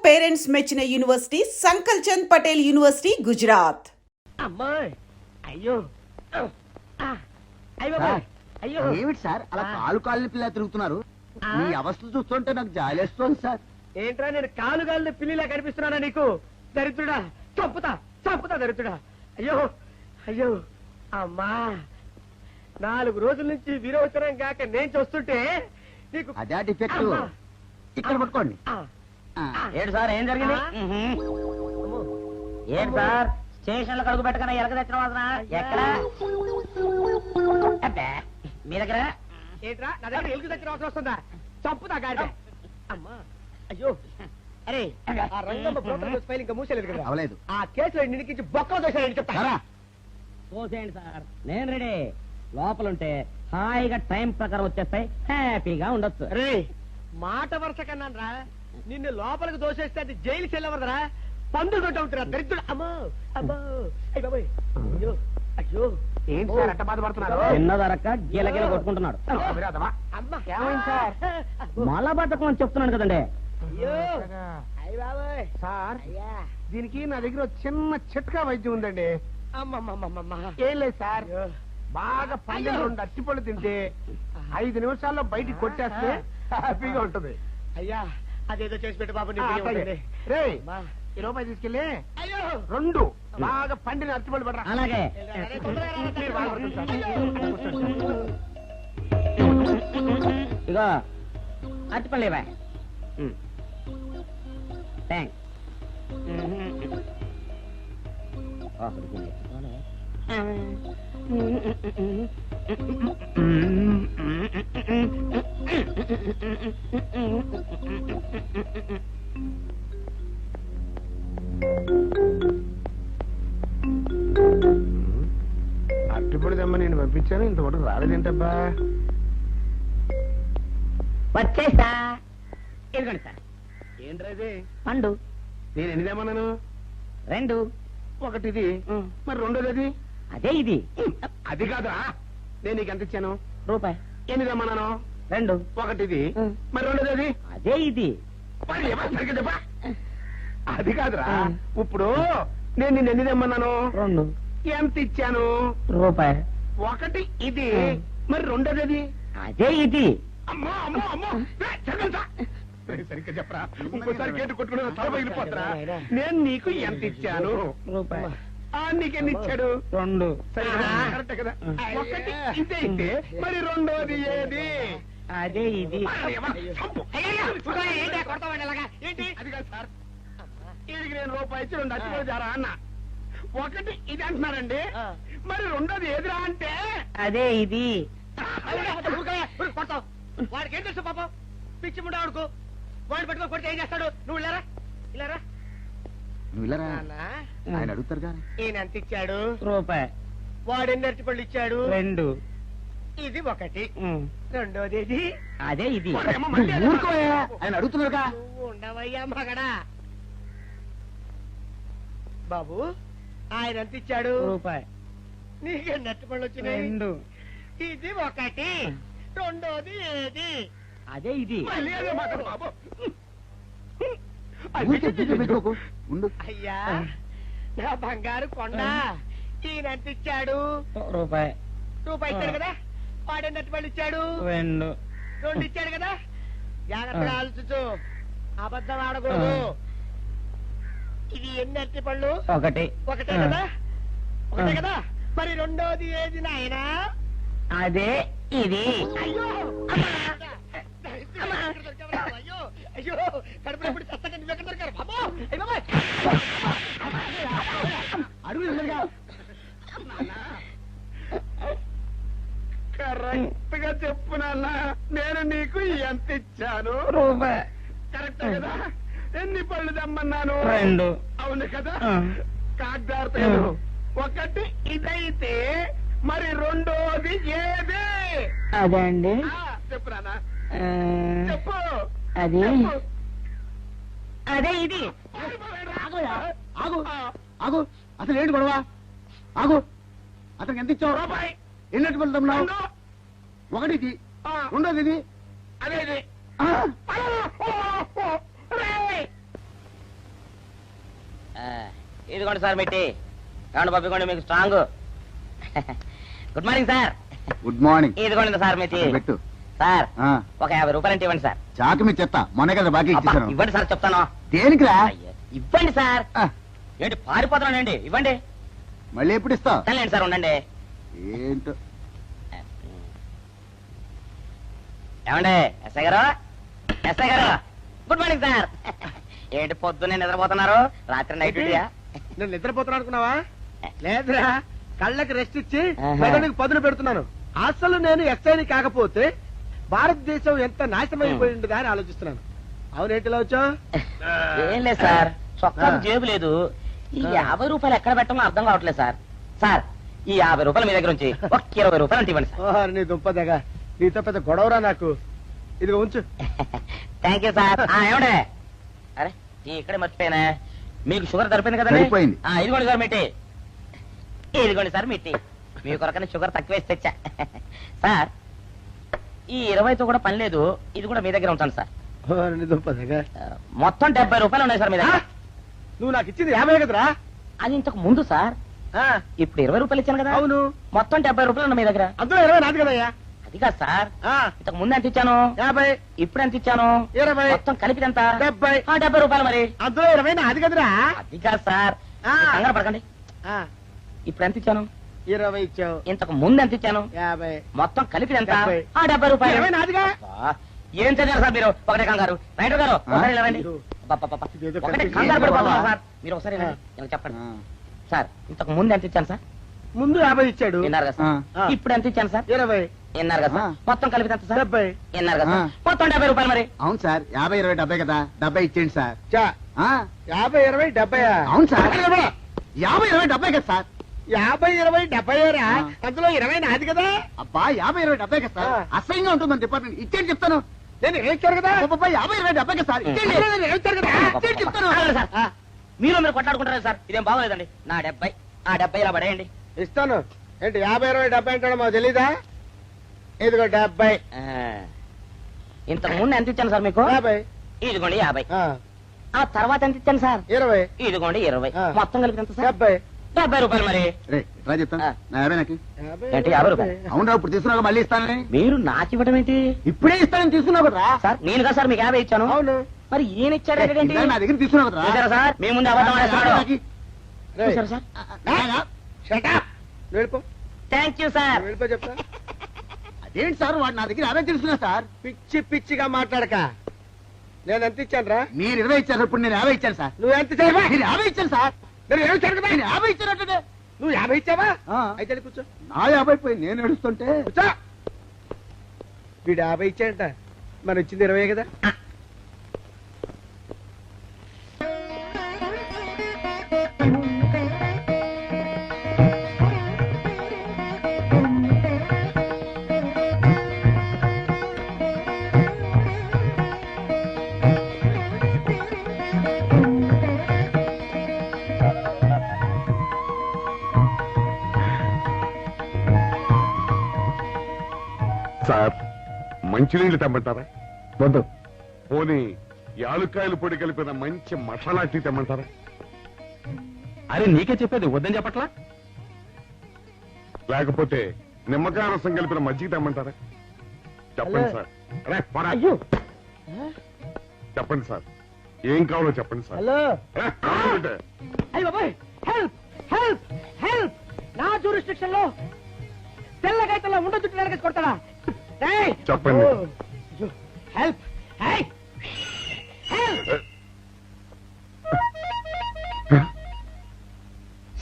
Parents మెచ్చిన university సంకల్ Chand Patel university Gujarat. అమ్మాయి అయ్యో అయ్యో ఏమిటి సార్ అలా కాలు పిల్ల తిరుగుతున్నారు? మీ అవస్థలు చూస్తుంటే నాకు జాలేస్తోంది సార్. ఏంట్రా నేను కాలు పిల్లిలా కనిపిస్తున్నానా నీకు? దరిద్రుడా, చంపుతా చంపుతా దరిద్రుడా. అయ్యో అయ్యో అమ్మా, 4 రోజుల నుంచి విరోచనం కాక నేను చూస్తుంటే నీకు అదే డిఫెక్ట్. ఇక్కడ పట్టుకోండి. ఏంటి సార్ ఏం జరిగింది? ఏంటి సార్ స్టేషన్ లో కడుగు పెట్టకన్నా ఎలక తెచ్చిన వాసన ఎక్కడ? మీ దగ్గర ఏంట్రా నా దగ్గర ఎలుగు తెచ్చిన అవసరం వస్తుందా? చంపుతా గాడిద. అమ్మా అయ్యో, అరే ఆ రంగమ్మ బ్రోకర్ ఫైల్ ఇంకా మూసేలేదు కదా? అవలేదు. ఆ కేసులో నిడికించి బొక్కలు దోశాలని చెప్తా. చూసేయండి సార్, నేను రెడీ. లోపలుంటే హాయిగా టైం ప్రకారం వచ్చేస్తాయి, హ్యాపీగా ఉండొచ్చు. రే మాట వరుస కన్నాను రా, నిన్ను లోపలికి దోసేస్తే అది జైలు చెల్లవరదరా, పందులు కొట్ట ఉంటారా దరిద్రుడు. అమ్మో అమ్మో అయ్య బాబోయ్, అయ్యో అయ్యో ఏంటి సార్ అట్ట బాధపడుతున్నారు? చిన్నదరక్క గిలగిల కొట్టుకుంటున్నాడు. మలబద్ధకం అని చెప్తున్నాను కదండి. అయ్యో అయ్య బాబోయ్ సార్ అయ్యా, దీనికి నా దగ్గర చిన్న చిట్కా వైద్యం ఉందండి. అమ్మమ్మమ్మమ్మ ఏం లేదు సార్, బాగా పండిన 2 అరటిపళ్ళు తింటే 5 నిమిషాల్లో బయటికి కొట్టేస్తే హ్యాపీగా ఉంటుంది. అయ్యా అదేదో చేసి పెట్టు బాబు, నీ బియ్యం ఉంటుంది. రే అమ్మా. ఈ రూపాయి తీసుకెళ్ళి అయ్యో 2 బాగా పండిన అరటిపళ్ళు పడరా. అలాగే అరే, తొందరగా రా, మీరు బాగా పడుతుంది సార్. ఇగో అరటిపళ్ళు ఇవ్వ. థ్యాంక్స్. అరటిపళ్ళు తెమ్మ నేను పంపించాను, ఇంతవరకు రాలేదేంటబ్బా? వచ్చేసా. ఇదిగోండి సార్ ఏంట్రైతే పండు. నేను ఎన్ని తెమ్మన్నాను? 2. ఒకటిది, మరి రెండోది అది? అదే ఇది. అది కాదా, నేను నీకు ఎంత ఇచ్చాను? రూపాయి. ఎన్ని తెమ్మన్నాను? 2. ఒకటిది, మరి రెండోది అది? అదే ఇది. మరి ఏమన్నా సరిగ్గా చెప్పా? అది కాదురా, ఇప్పుడు నేను నిన్ను ఎన్ని తెమ్మన్నాను? 2. ఎంత ఇచ్చాను? రూపాయి. ఒకటి ఇది, మరి రెండోది అది? అదే ఇది. అమ్మో అమ్మో అమ్మో, సరిగ్గా చెప్పరా, ఇంకోసారి గేటు కొట్టుకుని తల పగిలిపోతారా? నేను నీకు ఎంత ఇచ్చాను? రూపాయి. నీకెన్ని ఇచ్చాడు? 2. సరే కరెక్ట్ కదా. ఒకటి ఇదే అయితే మరి రెండోది ఏది? అదే ఇది. చంపు. ఏంటి అది కాదు సార్, వీడికి నేను రూపాయి ఇచ్చి 2 అచ్చిపోయి జారా అన్న. ఒకటి ఇది అంటున్నారండి, మరి రెండోది ఏదిరా అంటే? అదే ఇది. కొడతావు. వాడికి ఏం తెలుసు పాపం, పిచ్చి ముండా వాడుకో. వాడిని పట్టుకొని కొడితే ఏం చేస్తాడు? నువ్వు ఇలారా ఇలారా. నువ్వు ఇలా నాన్న, ఆయన అడుగుతారు కానీ. ఈయన ఎంత ఇచ్చాడు? రూపాయి. వాడు ఎన్ని అరటిపళ్ళు ఇచ్చాడు? 2. ఇది ఒకటి, రెండోది ఇది. అదే ఇది. ఆయన అడుగుతున్నారుగా. నువ్వు ఉండవయ్యా మగడా. బాబు ఆయన ఎంత ఇచ్చాడు? రూపాయి. నీకు ఎన్ని అరటిపళ్ళు వచ్చినాయి? 2. ఇది ఒకటి, రెండోది ఏది? అదే ఇది. మళ్ళీ అదే మాట బాబు. అయ్యా నా బంగారు కొండ, ఈయన ఎంత ఇచ్చాడు? రూపాయి. రూపాయి ఇచ్చాడు కదా. వాడు ఎన్ని అరటిపళ్ళు ఇచ్చాడు? 2. 2 ఇచ్చాడు కదా. జాగ్రత్తగా ఆలోచించు, అబద్ధం ఆడకూడదు. ఇది ఎన్ని అరటిపళ్ళు? ఒకటి. ఒకటే కదా. ఒకటే కదా, మరి రెండోది ఏది నాయనా? అదే ఇది. అయ్యో అయ్యో అయ్యో, కడుపులో ఎప్పుడు చస్తగా నువ్వు ఎక్కడ దొరికారు బాబు? అయ్య బాబాయ్, కరెక్ట్ గా చెప్పు నాన్న, నేను నీకు ఎంత ఇచ్చాను? రూపాయి. కరెక్ట్ కదా. ఎన్ని పళ్ళు తెమ్మన్నాను? 2. అవును కదా. కాగ్దారు ఒకటి ఇదైతే మరి రెండోది ఏది? అదే అండి. చెప్పు నాన్న, ఆ, చెప్పు. అది చెప్పు. అదే ఇది. ఆగు ఆగు, అసలు ఏంటి గొడవ? ఆగు, అతనికి ఎంత ఇచ్చావు? రూపాయి. ఎన్నట్టు వెళ్తున్నావు? ఒకటి ఇది, రెండోది ఇది, అదే ఇది. ఇదిగోండి సార్ మెట్టి ఏమండి పంపించండి మీకు strong. Good morning sir. Good morning. ఇదిగోండి సార్ మెట్టి. పెట్టు. సార్ ఆ, ఒక 50 రూపాయలు అంటే ఇవ్వండి సార్. చాకు మీ చెత్త మొన్న కదా బాకీ అబ్బా, ఇచ్చేసాను. ఇవ్వండి సార్ చెప్తాను. దేనికిరా? అయ్యో, ఇవ్వండి సార్. ఆ, ఏంటి పారిపోతున్నానండి, ఇవ్వండి. మళ్ళీ ఎప్పుడు ఇస్తావు? తనలేండి సార్, ఉండండి. ఏంటో. ఏమండి ఎస్ఐ గారు, ఎస్ఐ గారు, గుడ్ మార్నింగ్ సార్. ఏంటి పొద్దున్నే నిద్రపోతున్నారు? రాత్రి నైట్ డ్యూటీయా? నేను నిద్రపోతున్నా అనుకున్నావా? లేదురా, కళ్ళకి రెస్ట్ ఇచ్చి ఆహా. మెదడుకి పదును పెడుతున్నాను. అసలు నేను ఎస్ఐని కాకపోతే భారతదేశం ఎంత నాశనం అయిపోయి ఉండదా అని ఆలోచిస్తున్నాను. అవునేంటిలా వచ్చావు? ఏం లేదు సార్, చొక్కాకు ఆ. జేబు లేదు. ఈ 50 రూపాయలు ఎక్కడ పెట్టాలో అర్థం కావట్లేదు సార్. సార్ ఈ 50 రూపాయలు మీ దగ్గర ఉంచి ఒక 20 రూపాయలు అంటే ఇవ్వండి సార్. ఓహో, నీ దుంపదగా, నీతో పెద్ద గొడవరా నాకు. ఇదిగో ఉంచు. Thank you sir. ఏమండే, అరే ఇక్కడే మర్చిపోయానే, మీకు షుగర్ సరిపోయింది కదండి? సరిపోయింది. ఇదిగోండి సార్ మిట్టి. ఇదిగోండి సార్ మిట్టి, మీ కొరకనే షుగర్ తక్కువ వేసి తెచ్చా. సార్ ఈ 20తో కూడా పని లేదు, ఇది కూడా మీ దగ్గర ఉంటాను సార్. ఓహో, నీ దుంపదగా. మొత్తం 70 రూపాయలు ఉన్నాయి సార్ మీ దగ్గర. నువ్వు నాకు ఇచ్చింది 50 కదరా? అది ఇంతకు ముందు సార్, ఆ, ఇప్పుడు 20 రూపాయలు ఇచ్చాను కదా. అవును. మొత్తం 70 రూపాయలు ఉన్నాయి మీ దగ్గర. అందులో 20 నాది కదయ్యా. అది కాదు సార్, ఆ, ఇంతకు ముందు ఎంత ఇచ్చాను, 50, ఇప్పుడు ఎంత ఇచ్చాను, 20, మొత్తం కలిపి ఎంత? 70. 70 రూపాయలు మరి. అందులో 20 నాది కదరా? అది కాదు సార్, ఆ. మీరు కంగారు పడకండి. ఆ, ఇప్పుడు ఎంత ఇచ్చాను, 20 ఇచ్చావు. ఇంతకు ముందు ఎంత ఇచ్చాను, 50. మొత్తం కలిపి ఎంత? 70. 70 రూపాయలు. 20 నాదిగా. అబ్బా, ఏం చదివారు సార్ మీరు? ఒకటే కంగారు. రైటర్ గారు ఒకసారి ఇలా రండి. అబ్బబ్బబ్బబ్బ. ఇదేదో ఒకటే కనిపించింది. కంగారు పడిపోతున్నారు బాబా. సార్. మీరు ఒకసారి ఇలా రండి. ఇలా చెప్పండి ఆ, సార్. ఇంతకు ముందు ఎంత ఇచ్చాను సార్? ముందు 50 ఇచ్చాడు. విన్నారు కదా సార్. ఆ. ఇప్పుడు ఎంత ఇచ్చాను సార్? 20, విన్నారు కదా సార్. ఆ. మొత్తం కలిపి ఎంత సార్? 70. విన్నారు కదా సార్. ఆ. మొత్తం 70 రూపాయలు మరి. అవును సార్, 50, 20, 70 కదా. 70 ఇచ్చేయండి సార్. చా, ఆ, 50, 20, 70. అవును సార్. 50, 20, 70 కదా సార్. 50, 20, 70 రా. ఆ. అందులో 20 నాది కదా. అబ్బా 50, 20, 70 కదా సార్. ఆ. అసహ్యంగా ఉంటుందని డిపార్ట్మెంట్ ఇచ్చేయండి చెప్తాను. నేను వేయించారు కదా. అబ్బబ్బా, 50, 20, 70 కదా సార్. ఇచ్చేయండి. అందులో నేను వేయించారు కదా. ఇచ్చేయండి చెప్తాను. ఆగండి సార్. ఆ, మీరు కొట్లాడుకుంటారా సార్? ఇదేం బాగోలేదండి. నా 70, ఆ 70 ఇలా పడేయండి. ఇస్తాను. ఏంటి 50, 20, 70 అంటాడు మాకు తెలీదా? ఇదిగో 70. ఆ. ఇంతకు ముందు ఎంత ఇచ్చాను సార్ మీకు? 50. ఇదిగోండి 50. ఆ, ఆ తర్వాత ఎంత ఇచ్చాను సార్? 20. ఇదిగోండి 20. ఆ. మొత్తం కలిపి ఎంత సార్? 70. 70 రూపాయలు మరి. రే ట్రై చెప్తాను. ఆ. నా 50 నాకు. 50, ఏంటి, 50 రూపాయలు? అవును, ఇప్పుడు తీసుకున్నాక మళ్ళీ ఇస్తానని. మీరు నాకు ఇవ్వడం ఏంటి ఇప్పుడే ఇస్తానని తీసుకున్నావు కదా. సార్? నేను కదా సార్ మీకు 50 ఇచ్చాను. అవును. మరి ఈయన ఇచ్చాడు ఏంటి? ఇందాక నా దగ్గర తీసుకున్నావు కదా. చూసారా సార్, మీ ముందు అబద్ధం ఆడేస్తున్నాడు. రేయ్, చూసారా సార్? shut up. నువ్వు వెళ్ళిపో. Thank you sir. నువ్వు వెళ్ళిపో చెప్తా. అదేంటి సార్, వాడు నా దగ్గర 50 తీసుకున్నా సార్. పిచ్చి పిచ్చిగా మాట్లాడక. నేను ఎంత ఇచ్చాను రా? మీరు 20 ఇచ్చారు, ఇప్పుడు నేను 50 ఇచ్చాను సార్. నువ్వు ఎంత ఇచ్చావా? నేను 50 ఇచ్చాను సార్. నేను 20 ఇచ్చాను కదా. నేను 50 ఇచ్చానంటే నువ్వు 50 ఇచ్చావా? ఆ. అయితే వెళ్ళి కూర్చో. నా 50 పోయి నేను ఏడుస్తుంటే. కూర్చో. వీడు 50 ఇచ్చాడంట, మనం ఇచ్చింది 20 కదా. సార్ మంచినీళ్ళు తెమ్మంటారా? వద్దు. పోనీ యాలుక్కాయలు పొడి కలిపిన మంచి మసాలా టీ తెమ్మంటారా? అరే నీకే చెప్పేది వద్దని చెప్పట్లా? లేకపోతే నిమ్మకాయ రసం కలిపిన మజ్జిగ తెమ్మంటారా? చెప్పండి హలో. సార్. రే, పోరా. అయ్యో. చెప్పండి సార్, ఏం కావాలో చెప్పండి సార్. హలో. రే, కావాలంటే. అయ్య బాబాయ్, హెల్ప్ హెల్ప్ హెల్ప్. నా జ్యూరిస్డిక్షన్ లో తెల్లగైతల్లో ఉండ చుట్టూ నరకేసి కొడతాడా? రేయ్. చెప్పండి. ఓ, అయ్యో, హెల్ప్. హే, హెల్ప్.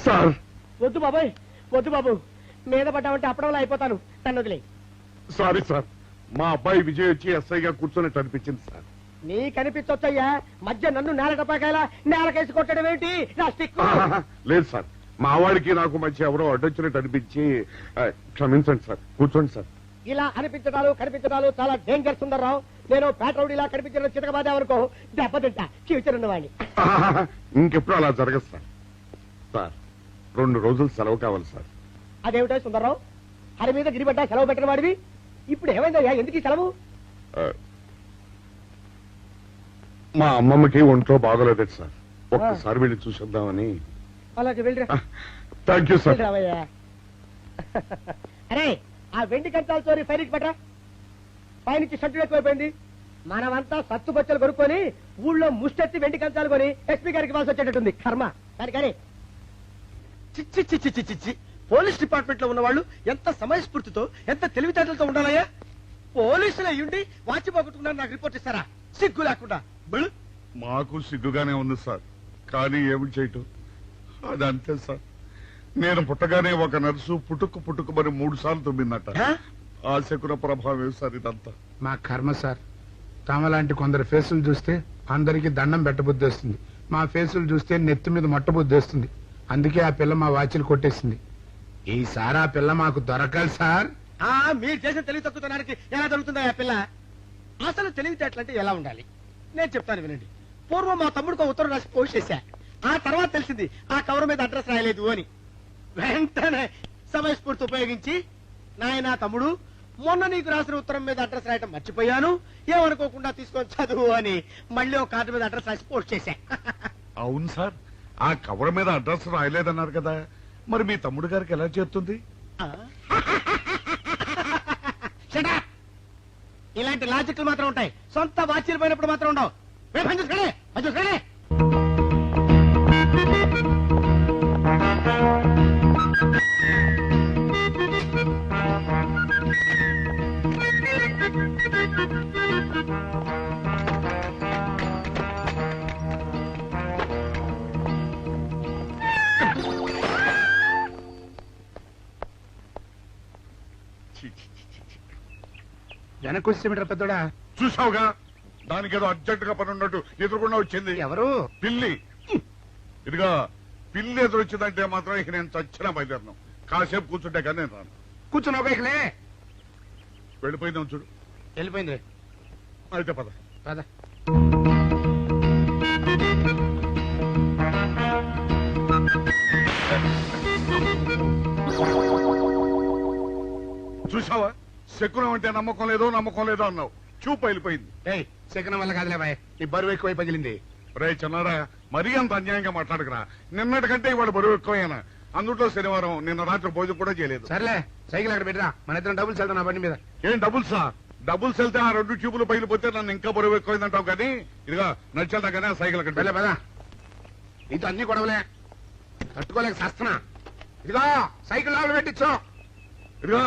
సార్ వద్దు బాబాయ్, వద్దు బాబు. మీద పడ్డామంటే అప్పడంలో అయిపోతాను. తను వదిలే. సారీ సార్, మా అబ్బాయి విజయ్ వచ్చి ఎస్ఐగా కూర్చొని అనిపించింది సార్. నీ కనిపించొచ్చయ్యా, మధ్య నన్ను నేలకపాకాయలా నేలకేసి కొట్టడం ఏంటి? నా స్టిక్. లేదు సార్, మా వాడికి నాకు మధ్య ఎవరో అడ్డొచ్చినట్టు అనిపించి క్షమించండి సార్. కూర్చోండి సార్. ఇలా అనిపించడాలు కనిపించడాలు చాలా డేంజర్ సుందర్రావు. నేను పేట్రౌడీలా కనిపించడం చితకబాదామనుకో, దెబ్బతింటా ఫ్యూచర్ ఉన్నవాడిని. ఇంకెప్పుడు అలా జరగదు సార్. సార్ 2 రోజులు సెలవు కావాలి సార్. అదేమిటో సుందర్రావు, హరి మీద గిరిబడ్డా సెలవు పెట్టిన వాడివి. ఇప్పుడు ఏమైందయ్యా, ఎందుకు ఈ సెలవు? ఆ, మా అమ్మమ్మకి ఒంట్లో బాగోలేదు సార్. ఒక్కసారి వెళ్ళి చూసేద్దామని. అలాగే వెళ్ళిరా థ్యాంక్ యూ సార్. రావయ్యా. అరే ఆ వెండి కంచాల చోరీ ఫైరికి పట్రా. పైనుంచి షట్టు ఎక్కువైపోయింది. మనమంతా సత్తు బొచ్చలు కొనుక్కొని ఊళ్ళో ముష్టెత్తి వెండి కంచాలు కొని ఎస్పీ గారికి ఇవ్వాల్సి వచ్చేటట్టుంది కర్మ. కానీ చిచ్చి చిచ్చి చిచ్చి చిచ్చి పోలీస్ డిపార్ట్మెంట్ లో ఉన్న వాళ్ళు ఎంత సమయస్ఫూర్తితో ఎంత తెలివితేటలతో ఉండాలయ్యా. పోలీసులు అయ్యుండి వాచి పోగొట్టుకున్నారు నాకు రిపోర్ట్ ఇస్తారా? సిగ్గు లేకుండా బళ్ళు. మాకు సిగ్గుగానే ఉంది సార్, కానీ ఏమి చేయటం అదంతే సార్. నేను పుట్టగానే ఒక నర్సు పుట్టుకు మరి 3 సార్లు తుమ్మిందట. ఆ శకున ప్రభావం సార్ ఇదంతా. మా కర్మ సార్. తమలాంటి కొందరు ఫేసులు చూస్తే అందరికి దండం పెట్టబుద్ధి వస్తుంది. మా ఫేసులు చూస్తే నెత్తి మీద మొట్టబుద్ధి వస్తుంది. అందుకే ఆ పిల్ల మా వాచిలు కొట్టేసింది. ఈసారి ఆ పిల్ల మాకు దొరకాలి సార్. మీరు చేసిన తెలివి తక్కువతనానికి ఎలా దొరుకుతుందా ఆ పిల్ల? అసలు తెలివితేటలంటే ఎలా ఉండాలి నేను చెప్తాను వినండి. పూర్వం మా తమ్ముడికి ఒక ఉత్తరం రాసి పోస్ట్ చేశా. ఆ తర్వాత తెలిసింది ఆ కవర్ మీద అడ్రస్ రాయలేదు అని. వెంటనే సమయస్ఫూర్తి ఉపయోగించి నాయనా తమ్ముడు, మొన్న నీకు రాసిన ఉత్తరం మీద అడ్రస్ రాయటం మర్చిపోయాను, ఏమనుకోకుండా తీసుకొని చదువు అని మళ్ళీ ఒక కార్డు మీద అడ్రస్ రాసి పోస్ట్ చేశా. అవును సార్, ఆ కవర్ మీద అడ్రస్ రాయలేదన్నారు కదా, మరి మీ తమ్ముడు గారికి ఎలా చేస్తుంది? Shut up! ఇలాంటి లాజిక్లు మాత్రం ఉంటాయి, సొంత వాచీలు పోయినప్పుడు మాత్రం ఉండవు. పని చూసుకోండి, పని చూసుకోండి. వెనక్కి వచ్చేమిట్రా పెద్దోడా? చూసావుగా, దానికేదో అర్జెంట్ గా పని ఉన్నట్టు ఎదురుకుండా వచ్చింది. ఎవరు? పిల్లి. ఇదిగా పిల్లి ఎదురు వచ్చిందంటే మాత్రం ఇక నేను చచ్చిన బయలుదేరను. కాసేపు కూర్చుంటే కానీ నేను రాను. కూర్చున్నావు బైక్లే. వెళ్ళిపోయిందాం చూడు. వెళ్ళిపోయింది. అయితే పద. పద. చూసావా, శకునం అంటే నమ్మకం లేదో అన్నావు. చూపు వెళ్ళిపోయింది. ఏయ్, సెకండ్ వల్ల కాదులే బాయ్, నీ బరువు ఎక్కువై పగిలింది. రే చిన్నారా, మరీ అంత అన్యాయంగా మాట్లాడకురా. నిన్నటికంటే ఇవాళ బరువు ఎక్కువైనా. అందులో శనివారం నిన్న రాత్రి భోజనం కూడా చేయలేదు. సర్లే, సైకిల్ అక్కడ పెట్టరా, మన ఇద్దరం డబ్బులు వెళ్తాం నా బండి మీద. ఏం డబుల్సా? డబుల్స్ వెళ్తే ఆ 2 ట్యూబులు పగిలిపోతే నన్ను ఇంకా బరువు ఎక్కువైందంటావు. కానీ ఇదిగా నడిచేదా కానీ సైకిల్ అక్కడ వెళ్ళే పదా. నీతో అన్ని గొడవలే, తట్టుకోలేక సస్తనా. ఇదిగో సైకిల్ లోపల పెట్టించు. ఇదిగా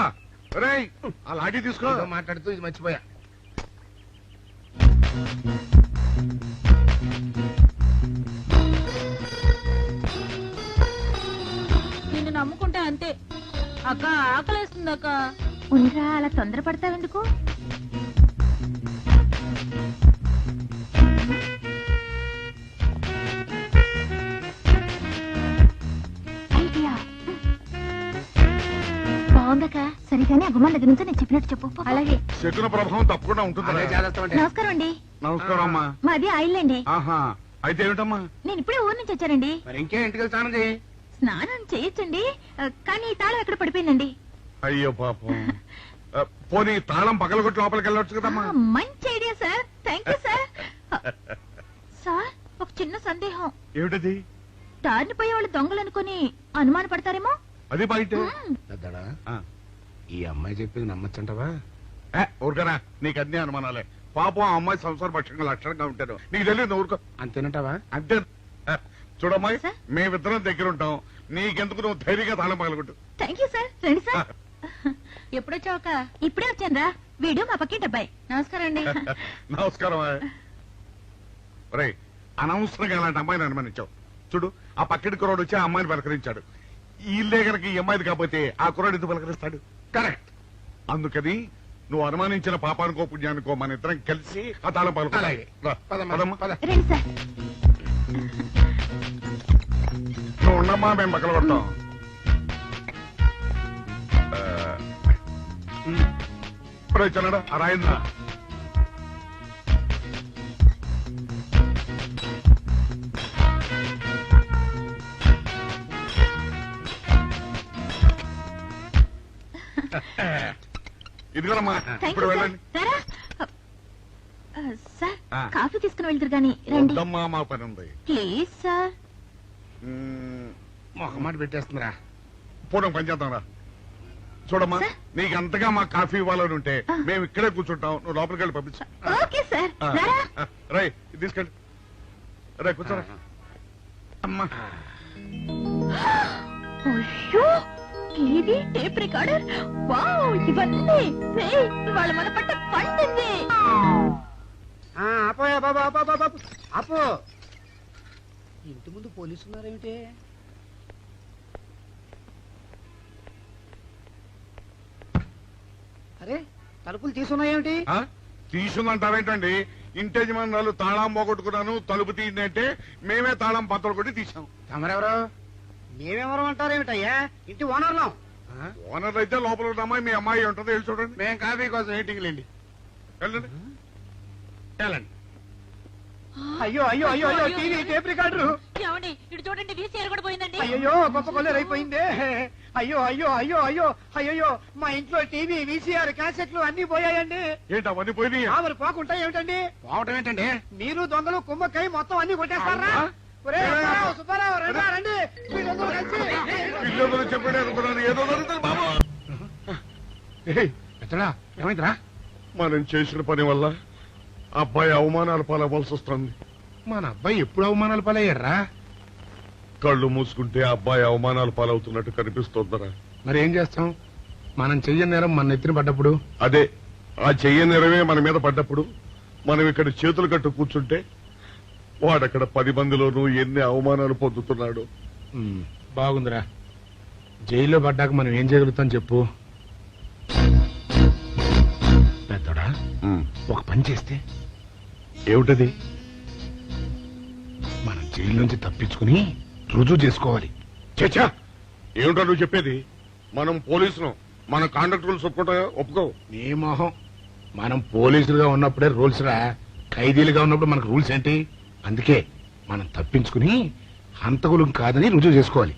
రే, ఆ లాఠీ తీసుకో. ఏదో మాట్లాడుతూ ఇది మర్చిపోయా. నిన్ను నమ్ముకుంటే అంతే. అక్క ఆకలేస్తుంది అక్క. ఉండరా, అలా తొందరపడతావెందుకు? ఐడియా బాగుందక్క. సరిగానే ఆ గుమ్మం దగ్గర నుంచి నేను చెప్పినట్టు చెప్పు. అలాగే. శకున ప్రభావం తప్పకుండా ఉంటుంది. అదే చేస్తామంటే. నమస్కారం అండి. నమస్కారం అమ్మా. మాది ఐల్యాండ్. ఆహా, అయితే ఏమిటమ్మా? నేను ఇప్పుడే ఊరు నుంచి వచ్చానండి. మరి ఇంకే ఇంటికి వెళ్తానది. స్నానం చేయొచ్చండి, కానీ ఈ తాళం ఎక్కడ పడిపోయిందండి. అయ్యో పాపం. పోనీ తాళం పగలగొట్టి లోపలికి వెళ్ళొచ్చు కదమ్మా. మంచి idea sir, thank you sir. Sir, ఒక చిన్న సందేహం. ఏమిటది? దారిని పోయే వాళ్ళు దొంగలు అనుకుని అనుమాన పడతారేమో. అది బయట. పెద్దడా, ఈ అమ్మాయి చెప్పింది నమ్మచ్చంటవా? ఊరుకరా, నీకు అన్ని అనుమానాలే. పాపం ఆ అమ్మాయి సంసార పక్షంగా లక్షణంగా ఉంటారు. నీకు తెలియదు, ఊరుకో. అంతేనంటావా? అంతే. చూడమ్మాయి, సార్? మేమిద్దరం దగ్గర ఉంటాం. నీకెందుకు, నువ్వు ధైర్యంగా తాళం పగలగొట్టు. Thank you sir. రండి సార్. ఎప్పుడొచ్చావక్క? ఇప్పుడే వచ్చాను రా. వీడు మా పక్కింటి అబ్బాయి. నమస్కారం అండి. నమస్కారం. రే, అనవసరంగా అలాంటి అమ్మాయిని అనుమానించావు. చూడు, ఆ పక్కటి కుర్రాడు వచ్చి ఆ అమ్మాయిని పలకరించాడు. ఈ ఇల్లే కనుక ఈ అమ్మాయిది కాకపోతే ఆ కుర్రాడు ఎందుకు పలకరిస్తాడు? కరెక్ట్. అందుకని నువ్వు అనుమానించిన పాపానికో పుణ్యానికో మన ఇద్దరం కలిసి ఆ తాళం పలుకు. అలాగే. పదమ్మా, పద. రండి సార్. నువ్వు ఉండమ్మా, మేము పక్కన పడతాం. చల్లడా ఆ రాయిందా? ఇదిగోనమ్మా, థ్యాంక్ ఇప్పుడు యూ సార్. వెళ్ళండి. రారా. సార్, ఆ. కాఫీ తీసుకుని వెళ్తారు గాని రండి. వద్దమ్మా, మా పని ఉంది. Please sir. మొహమాట పెట్టేస్తుందిరా. పూడం పని చేద్దాం రా. చూడమ్మా, నీకు అంతగా మా కాఫీ ఇవ్వాలని ఉంటే మేము ఇక్కడే కూర్చుంటాం, నువ్వు లోపలికి వెళ్ళి పంపించు. ఓకే సార్ రై తీసుకెళ్ళి రే కూర్చోరా. అమ్మా అయ్యో టీవీ టేప్ రికార్డర్ వావ్ ఇవన్నీ రేయ్, ఇవాళ మన పట్ట పండింది. అపోయా బాబా బాబా అపో ఇంటి ముందు పోలీసు ఉన్నారేమిటి? అరే తలుపులు తీసున్నాయేమిటి? తీసుందంటావేంటండి? ఇంటి యజమానురాలు తాళం పోగొట్టుకున్నాను తలుపు తీయండి అంటే మేమే తాళం పత్తలు కొట్టి తీసాం. తమరెవరు? మేమెవరం అంటారేమిటయ్యా? ఇంటి ఓనర్లం. ఓనర్ అయితే లోపల ఉన్న అమ్మాయి మీ అమ్మాయి ఉంటుందో వెళ్ళి చూడండి. మేము కాఫీ కోసం వెయిటింగ్ లేండి. వెళ్ళండి వెళ్ళండి. అయ్యో అయ్యో అయ్యో అయ్యో టీవీ టేప్ రికార్డరు. ఏమండి ఇటు చూడండి వీసీఆర్ కూడా పోయిందండి. అయ్యో గొప్ప కొల్లేరైపోయిందే. అయ్యో అయ్యో అయ్యో అయ్యో అయ్యో మా ఇంట్లో టీవీ వీసీఆర్ క్యాసెట్లు అన్ని పోయాయండి. ఏంటి అవన్నీ పోయినాయి? మరి పోకుంటా ఏమిటండి? పోవటం ఏంటండి? మీరు దొంగలు కుమ్మక్కై మొత్తం అన్ని కొట్టేస్తారా? ఒరేయ్, సుబ్బారావు, సుబ్బారావు, రండి, రండి. మీరందరూ కలిసి. ఇల్లు చెప్పండి అనుకున్నాను, ఏదో జరుగుతుంది బాబు. ఎత్తడా ఏమైందిరా? మనం చేసిన పని వల్ల అబ్బాయి అవమానాలు పాలవలసి వస్తుంది. మన అబ్బాయి ఎప్పుడు అవమానాలు పాలయ్యారా? కళ్ళు మూసుకుంటే అబ్బాయి అవమానాలు పాలవుతున్నట్టు కనిపిస్తోందరా. మరి ఏం చేస్తాం? మనం చెయ్యని నేరం మన నెత్తిన పడ్డప్పుడు, అదే ఆ చెయ్య నెరవే మన మీద పడ్డప్పుడు మనం ఇక్కడ చేతులు కట్టు కూర్చుంటే వాడక్కడ 10 మందిలోనూ ఎన్ని అవమానాలు పొందుతున్నాడు. బాగుందిరా. జైల్లో పడ్డాక మనం ఏం చేయగలుగుతాం చెప్పు? పెద్దోడా ఒక పని చేస్తే ఏమిటది? మనం జైలు నుంచి తప్పించుకుని రుజువు చేసుకోవాలి. చచ్చా, ఏమిటో నువ్వు చెప్పేది? మనం పోలీసులు, మన కాంట్రాక్ట్ ఒప్పుకో. నీ మొహం. మనం పోలీసులుగా ఉన్నప్పుడే రూల్స్ రా, ఖైదీలుగా ఉన్నప్పుడు మనకు రూల్స్ ఏంటి? అందుకే మనం తప్పించుకుని హంతకులు కాదని రుజువు చేసుకోవాలి.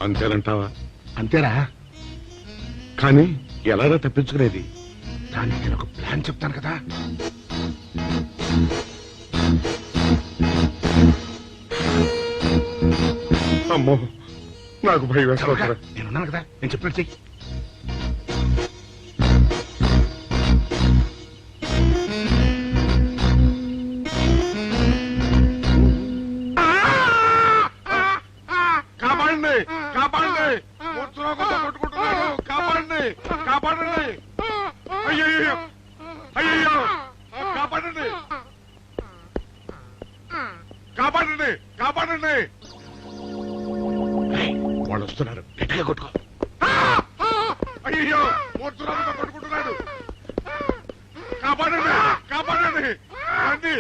అంతేనంటావా? అంతేరా. కానీ ఎలాగా తప్పించుకునేది? దానికి నేను ఒక ప్లాన్ చెప్తాను కదా. అమ్మో, నాకు భయం వేస్తాను. నేనున్నాను కదా, నేను చెప్పినట్టు చెయ్యి. కాపాడండి, కాపాడండి, మూర్ఛలోకంతో కొట్టుకుంటున్నాడు. కాపాడండి, కాపాడండి. అయ్యయ్యో, అయ్యయ్యో, కాపాడండి, కాపాడండి, కాపాడండి. వాళ్ళు వస్తున్నారు, గట్టిగా కొట్టుకో. అయ్యో, మూర్ఛలోకంతో కొట్టుకుంటున్నాడు. కాపాడండి, కాపాడండి, రండి.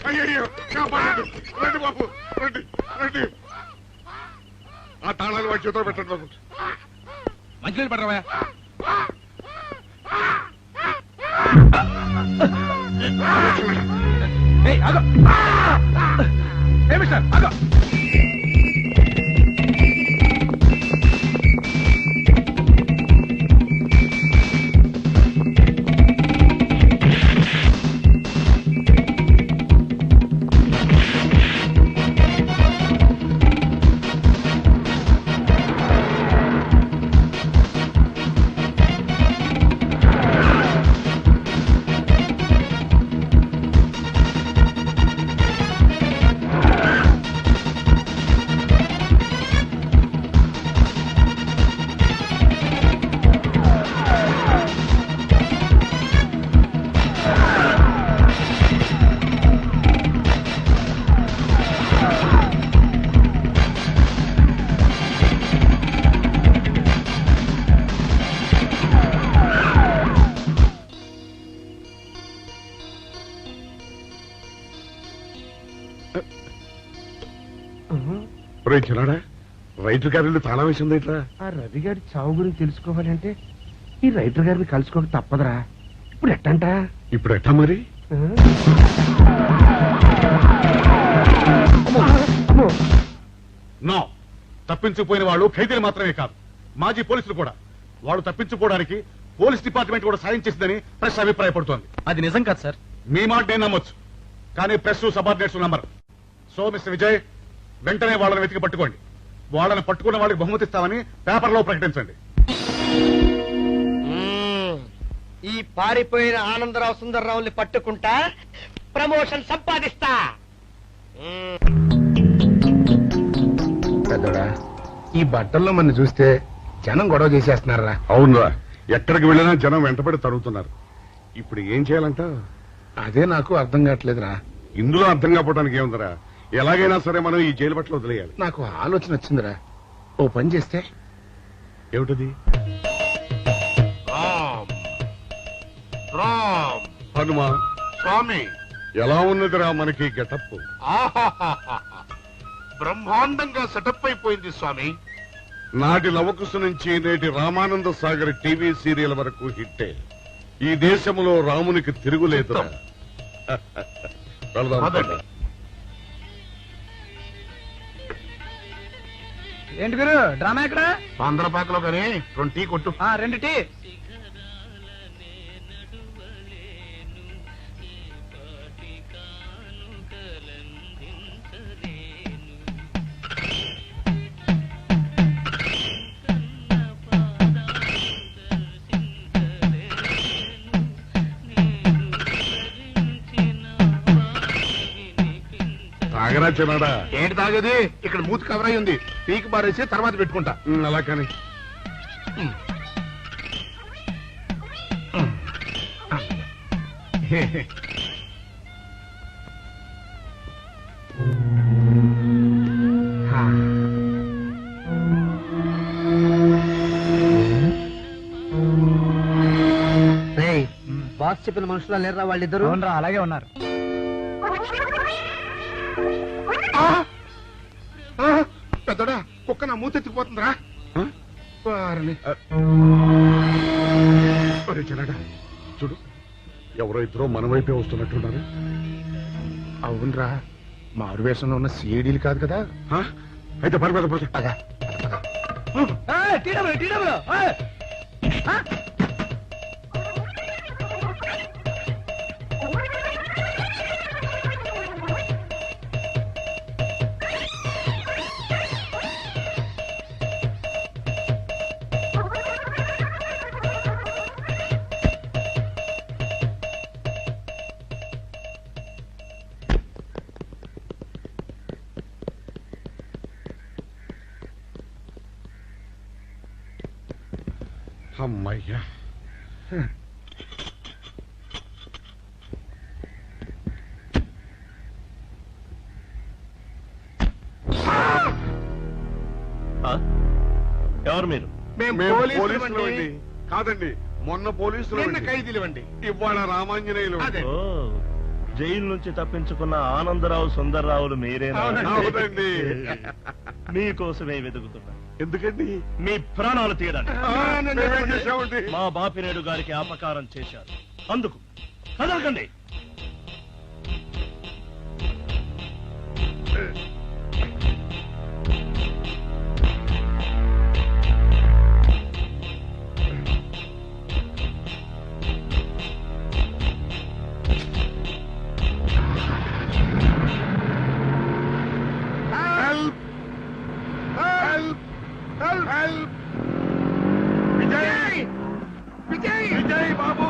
అయ్యయ్యో, కాపాడండి, రండి బాబు, రండి, రండి. ఆ తాళాలు వాడి చేతిలో పెట్టండి బాబు. మంచినీళ్ళు పడరావా? మిస్టర్ ఆగో. చిన్నాడా, రైతు గారి తాళం వేసింది ఇట్లా. ఆ రవి గారి చావు గురించి తెలుసుకోవాలంటే ఈ రైటర్ గారిని కలుసుకోక తప్పదురా. ఇప్పుడు ఎట్టంట? ఇప్పుడు ఎట్టా మరి? నో, తప్పించుకుపోయిన వాళ్ళు ఖైదీలు మాత్రమే కాదు, మాజీ పోలీసులు కూడా. వాళ్ళు తప్పించుకోవడానికి పోలీస్ డిపార్ట్మెంట్ కూడా సాయం చేసిందని ప్రెస్ అభిప్రాయపడుతోంది. అది నిజం కాదు సార్. మీ మాట నేను నమ్మొచ్చు, కానీ ప్రెస్ సబార్డినేట్స్ నమ్మరు. సో మిస్టర్ విజయ్, వెంటనే వాళ్ళని వెతికి పట్టుకోండి. వాళ్ళని పట్టుకున్న వాళ్ళకి బహుమతి ఇస్తామని పేపర్లో ప్రకటించండి. ఈ పారిపోయిన ఆనందరావు సుందర్రావుని పట్టుకుంటా ప్రమోషన్ సంపాదిస్తా. పెద్దోడా, ఈ బట్టల్లో మన చూస్తే జనం గొడవ చేసేస్తున్నారా? అవునరా, ఎక్కడికి వెళ్ళినా జనం వెంటబడి తరుగుతున్నారు. ఇప్పుడు ఏం చేయాలంట? అదే నాకు అర్థం కావట్లేదురా. ఇందులో అర్థం కాకపోవడానికి ఏముందిరా? ఎలాగైనా సరే మనం ఈ జైలు బట్టలు వదిలేయాలి. నాకు ఆలోచన వచ్చిందిరా. ఓ పని చేస్తే. ఏమిటది? రామ్ హనుమా స్వామి, ఎలా ఉన్నదిరా మనకి గెటప్? బ్రహ్మాండంగా సెటప్ అయిపోయింది స్వామి. నాటి లవకుశ నుంచి నేటి రామానంద సాగర్ టీవీ సీరియల్ వరకు హిట్టే. ఈ దేశంలో రామునికి తిరుగులేదురా. వెళదాం. ఏంటి గురు డ్రామా ఎక్కడ? పాందలపాకలో కానీ 2 టీ కొట్టు. 2 టీ. తాగరా చిన్నాడా? ఏంటి తాగేది? ఇక్కడ మూతి కవర్ అయి ఉంది. పీకి బారేసి తర్వాత పెట్టుకుంటా. అలా కానీ బాస్ చెప్పిన మనుషులా లేరా వాళ్ళిద్దరు? అలాగే ఉన్నారు. పెద్దోడా, కుక్క నా మూతెత్తిపోతుందిరా. చిన్నాడా చూడు, ఎవరో ఇద్దరు మన వైపే వస్తున్నట్టున్నారు. అవునరా, మారు వేషంలో ఉన్న సీడీలు కాదు కదా. అయితే పర్వాలేదు పద. అమ్మయ్యా, ఎవరు మీరు? మేము పోలీసులు అండి. కాదండి, మొన్న పోలీసులు ఖైదీలు అండి. ఇవాళ రామాంజనేయులు. ఓ, జైలు నుంచి తప్పించుకున్న ఆనందరావు సుందర్రావులు మీరేనా? అవునండి. మీకోసమే వెతుకుతున్నా. ఎందుకండి? మీ ప్రాణాలు తీయడానికి. మేమేం చేశామండి? మా బాపినేడు గారికి అపకారం చేశారు, అందుకు కదలకండి. విజయ్! విజయ్! విజయ్ బాబు!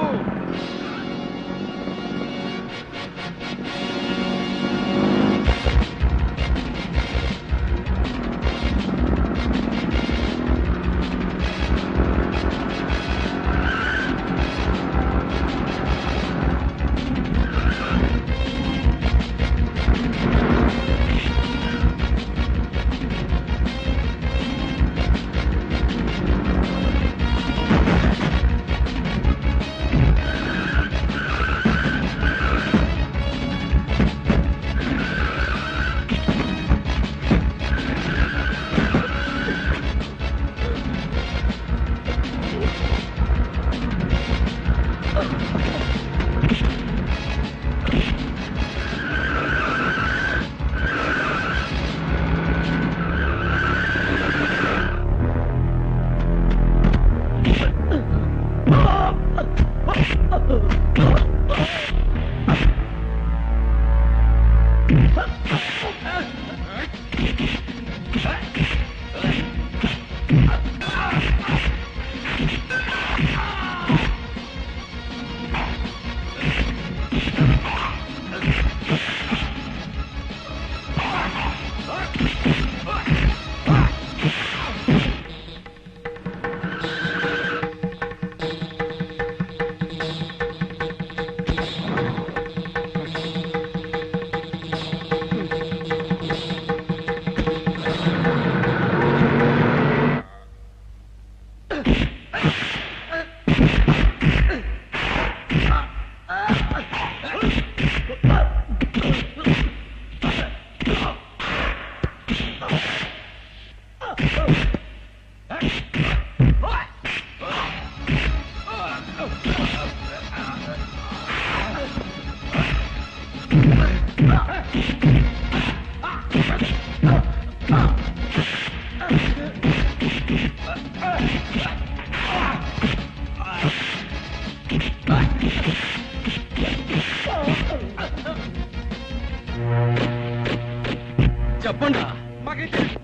చెప్పండి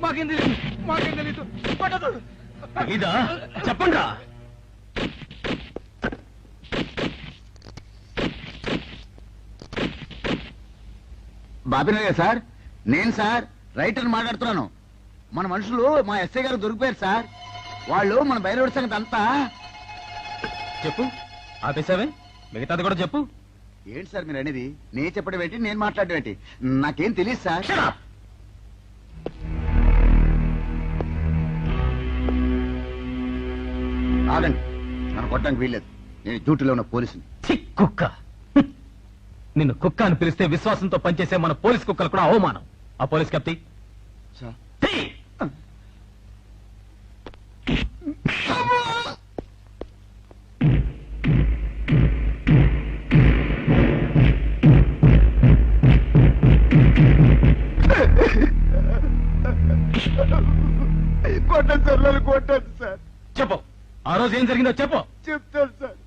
మాకేం తెలీదు ఇదా చెప్పండి బాబినయ్య సార్, నేను సార్ రైటర్ మాట్లాడుతున్నాను. మన మనుషులు మా ఎస్ఐ గారు దొరికిపోయారు సార్. వాళ్ళు మన బయలుదేరి సంగతి అంతా. చెప్పు, ఆపేసావే, మిగతాది కూడా చెప్పు. ఏంటి సార్ మీరు అనేది? నేను చెప్పడం ఏంటి, నేను మాట్లాడడం ఏంటి? నాకేం తెలియదు సార్. ఆగండి, నన్ను కొట్టడానికి వీల్లేదు. నేను డ్యూటీలో ఉన్న పోలీసుని. కుక్క నిన్ను కుక్క అని పిలిస్తే విశ్వాసంతో పనిచేసే మన పోలీస్ కుక్కలు కూడా అవమానం. ఆ పోలీస్ కప్తి సార్ కొట్టండి సార్, నన్ను కొట్టండి సార్. చెప్పు, ఆ రోజు ఏం జరిగిందో చెప్పు. చెప్తాను సార్,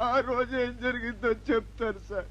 ఆ రోజు ఏం జరిగిందో చెప్తాను సార్.